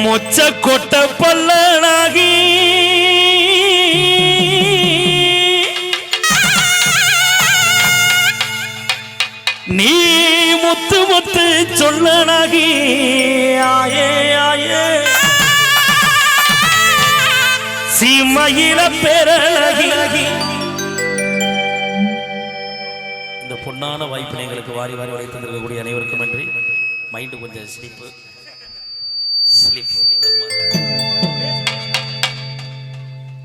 மொச்ச கொட்ட பல்லனாகி நீ முத்து முத்து சொல்லனாகி ஆயே ஆயே சீமையில பேரழகி. இந்த பொன்னான வாய்ப்பினை எங்களுக்கு வாரி வாரி வாரி தந்திருக்கக்கூடிய அனைவருக்கும் நன்றி. மைண்டு கொஞ்சம் ஸ்லீப்பு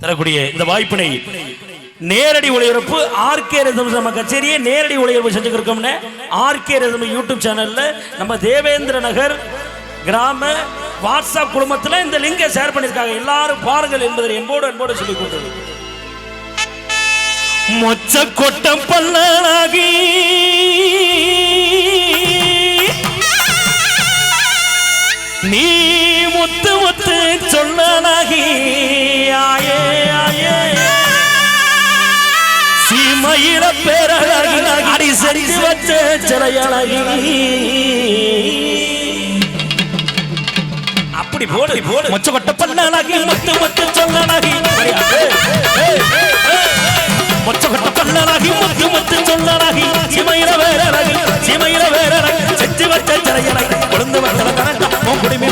தரக்கூடிய இந்த வாய்ப்பினை நேரடி ஒளிபரப்பு ஆர்கே ரிதம்ஸ் நம்ம கச்சேரியை நேரடி ஒளிபரப்பு செஞ்சுருக்கோம்னு ஆர்கே ரிதம் யூடியூப் சேனல்ல நம்ம தேவேந்திர நகர் கிராம வாட்ஸ்அப் குடும்பத்தில் இந்த லிங்கை ஷேர் பண்ணியிருக்காங்க. எல்லாரும் பாருங்கள் என்பதை என்போடு சொல்லிக் கொண்டது. மொச்ச கொட்டம் பல்லனாகி நீ முத்து முத்து சொல்லனாகி ஆயே ஆயே சீமையில பேரழகி அடி செஞ்சு வச்ச சிறையழகி. அப்படி போடு போடு மொச்ச கொட்ட பல்லனாகி முத்து முத்து சொல்லனாகி மொச்ச கொட்ட பல்லனாகி முத்து முத்து சொல்லனாகி சீமையில வேறழகி சீமையில வேறழகி செஞ்சு வச்ச சிறையழகி கொழுந்து வச்சல கணக்கம் குடிமை